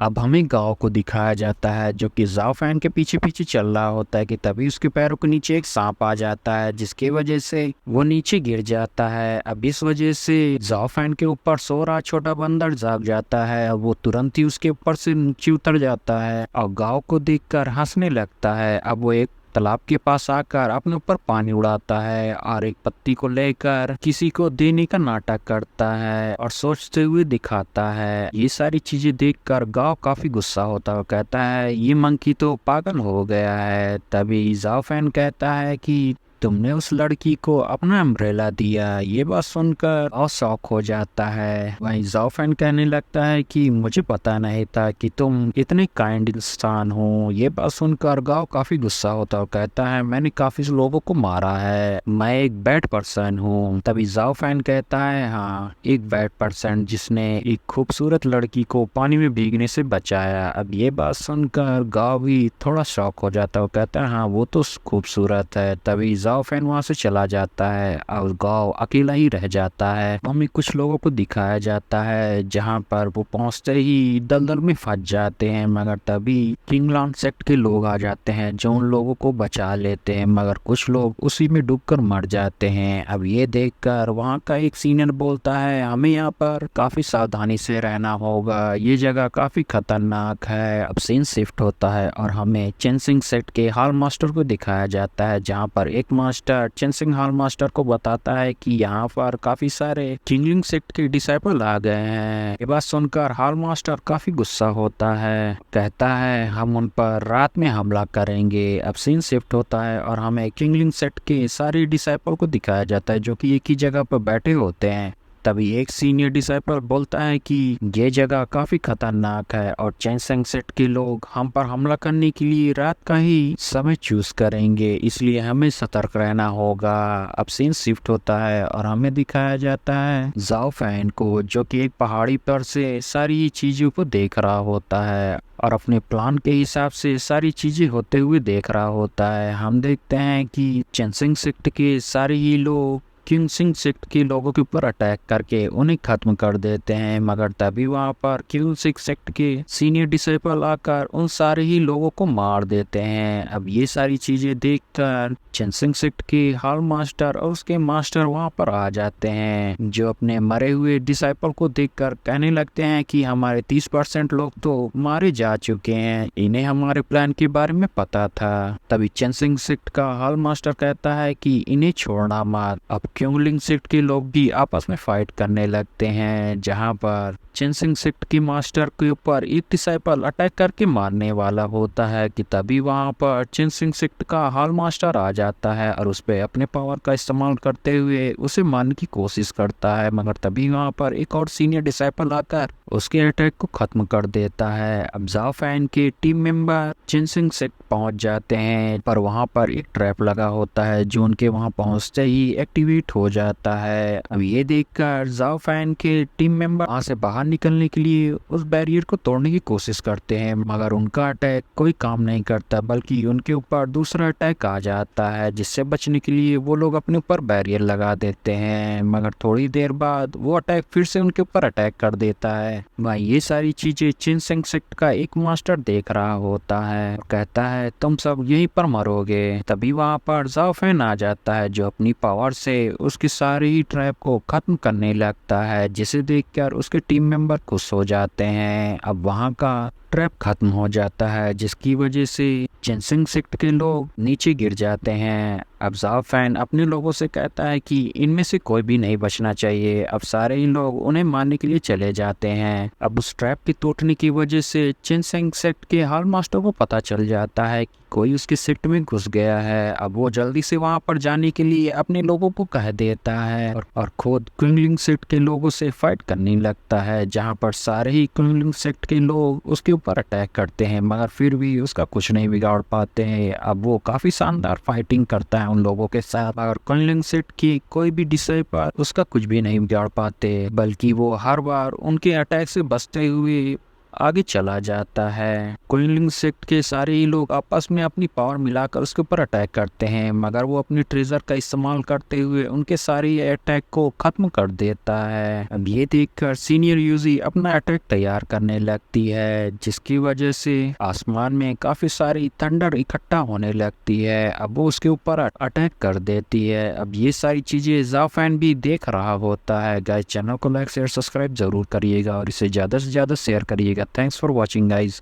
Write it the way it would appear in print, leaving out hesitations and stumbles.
अब हमें गाँव को दिखाया जाता है जो कि जाओ फैन के पीछे पीछे चल रहा होता है कि तभी उसके पैरों के नीचे एक सांप आ जाता है जिसकी वजह से वो नीचे गिर जाता है। अब इस वजह से जाओ फैन के ऊपर सो रहा छोटा बंदर जाग जाता है। अब वो तुरंत ही उसके ऊपर से नीचे उतर जाता है और गाँव को देखकर हंसने लगता है। अब वो एक तालाब के पास आकर अपने ऊपर पानी उड़ाता है और एक पत्ती को लेकर किसी को देने का नाटक करता है और सोचते हुए दिखाता है। ये सारी चीजें देखकर गांव काफी गुस्सा होता है, कहता है ये मंकी तो पागल हो गया है। तभी जाओ फैन कहता है कि तुमने उस लड़की को अपना अम्ब्रेला दिया। ये बात सुनकर और शौक हो जाता है। वहीं जाओ फैन कहने लगता है कि मुझे पता नहीं था कि तुम इतने काइंड इंसान हो। ये बात सुनकर गाँव काफी गुस्सा होता है और कहता है मैंने काफी लोगों को मारा है, मैं एक बैड पर्सन हूँ। तभी जाओ फैन कहता है हाँ, एक बैड पर्सन जिसने एक खूबसूरत लड़की को पानी में भीगने से बचाया। अब ये बात सुनकर गाँव भी थोड़ा शौक हो जाता है और कहता है हाँ वो तो खूबसूरत है। तभी जाओ फैन वहां से चला जाता है और गाँव अकेला ही रह जाता है। हमें कुछ लोगों को दिखाया जाता है जहां पर वो पहुंचते ही दलदल में फंस जाते हैं, मगर तभी किंगलैंड सेक्ट के लोग आ जाते हैं जो उन लोगों को बचा लेते हैं, मगर कुछ लोग उसी में डूबकर मर जाते हैं। अब ये देखकर वहां का एक सीनियर बोलता है हमें यहाँ पर काफी सावधानी से रहना होगा, ये जगह काफी खतरनाक है। अब सीन शिफ्ट होता है और हमें चेंसिंग सेक्ट के हॉल मास्टर को दिखाया जाता है जहाँ पर एक मास्टर चेंसिंग हॉल मास्टर को बताता है कि यहाँ पर काफी सारे किंगलिंग सेक्ट के डिसाइपल आ गए हैं। ये बात सुनकर हॉल मास्टर काफी गुस्सा होता है, कहता है हम उन पर रात में हमला करेंगे। अब सीन शिफ्ट होता है और हमें किंगलिंग सेक्ट के सारे डिसाइपल को दिखाया जाता है जो कि एक ही जगह पर बैठे होते हैं। तभी एक सीनियर डिसाइपल बोलता है कि ये जगह काफी खतरनाक है और चेंसिंग सेट के लोग हम पर हमला करने के लिए रात का ही समय चूज करेंगे, इसलिए हमें सतर्क रहना होगा। अब सीन शिफ्ट होता है और हमें दिखाया जाता है जाओ फैन को जो कि एक पहाड़ी पर से सारी चीजों को देख रहा होता है और अपने प्लान के हिसाब से सारी चीजें होते हुए देख रहा होता है। हम देखते हैं कि चेंसिंग सेक्ट के सारे ही लोग किंगसिंग सेक्ट के लोगों के ऊपर अटैक करके उन्हें खत्म कर देते हैं, मगर तभी वहां पर किंगसिंग सेक्ट के सीनियर डिसेबल आकर उन सारे ही लोगों को मार देते हैं। अब ये सारी चीजें देखकर चेंसिंग सेक्ट के हॉल मास्टर और उसके मास्टर वहां पर आ जाते हैं जो अपने मरे हुए डिसाइपल को देखकर कहने लगते हैं कि हमारे 30% लोग तो मारे जा चुके हैं, इन्हें हमारे प्लान के बारे में पता था। तभी चेंसिंग सेक्ट का हॉल मास्टर कहता है कि इन्हें छोड़ना मत। अब किंगलिंग सेक्ट के लोग भी आपस में फाइट करने लगते हैं जहां पर चेंसिंग सेक्ट के मास्टर के ऊपर एक डिसाइपल अटैक करके मारने वाला होता है कि तभी वहां पर चेंसिंग सेक्ट का हॉल मास्टर आ जाता है और उस पे अपने पावर का इस्तेमाल करते हुए उसे मारने की कोशिश करता है, मगर तभी वहां पर एक और सीनियर डिसाइपल आकर उसके अटैक को खत्म कर देता है। अब जाओ फैन के टीम मेंबर चेंसिंग सेक्ट पहुंच जाते हैं पर वहां पर एक ट्रैप लगा होता है जो उनके वहां पहुंचते ही एक्टिवेट हो जाता है। अब ये देखकर जाओ फैन के टीम मेंबर वहां से बाहर निकलने के लिए उस बैरियर को तोड़ने की कोशिश करते हैं, मगर उनका अटैक कोई काम नहीं करता बल्कि उनके ऊपर दूसरा अटैक आ जाता है, जिससे बचने के लिए वो लोग अपने ऊपर बैरियर लगा देते हैं, मगर थोड़ी देर बाद वो अटैक फिर से उनके ऊपर अटैक कर देता है। भाई ये सारी चीजें चेंसिंग सेक्ट का एक मास्टर देख रहा होता है और कहता है तुम सब यहीं पर मरोगे। तभी वहां पर जाओ फैन आ जाता है जो अपनी पावर से उसके सारे ही ट्रैप को खत्म करने लगता है, जिसे देखकर उसके टीम मेंबर खुश हो जाते हैं। अब वहां का ट्रैप खत्म हो जाता है जिसकी वजह से चेंसिंग सेक्ट के लोग नीचे गिर जाते हैं। अब जाओ फैन अपने लोगों से कहता है कि इनमें से कोई भी नहीं बचना चाहिए। अब सारे ही लोग उन्हें मारने के लिए चले जाते हैं। अब उस ट्रैप के टूटने की वजह से चेंसिंग सेक्ट के हॉल मास्टर को पता चल जाता है कि कोई उसके सेक्ट में घुस गया है। अब वो जल्दी से वहां पर जाने के लिए अपने लोगों को कह देता है और खुद किंगलिंग सेक्ट के लोगों से फाइट करने लगता है, जहां पर सारे ही किंगलिंग सेक्ट के लोग उसके ऊपर अटैक करते हैं मगर फिर भी उसका कुछ नहीं बिगाड़ पाते हैं। अब वो काफी शानदार फाइटिंग करता है उन लोगों के साथ, मगर किंगलिंग सेक्ट की कोई भी डिसाइपल उसका कुछ भी नहीं बिगाड़ पाते, बल्कि वो हर बार उनके अटैक से बचते हुए आगे चला जाता है। क्विलिंग सेक्ट के सारे ही लोग आपस में अपनी पावर मिलाकर उसके ऊपर अटैक करते हैं, मगर वो अपनी ट्रेजर का इस्तेमाल करते हुए उनके सारे अटैक को खत्म कर देता है। अब ये देखकर सीनियर यूजी अपना अटैक तैयार करने लगती है, जिसकी वजह से आसमान में काफी सारी थंडर इकट्ठा होने लगती है। अब वो उसके ऊपर अटैक कर देती है। अब ये सारी चीजें ज़ाओ फैन भी देख रहा होता है। गाइस, चैनल को लाइक शेयर सब्सक्राइब जरूर करिएगा और इसे ज्यादा से ज्यादा शेयर करिएगा। Thanks for watching guys.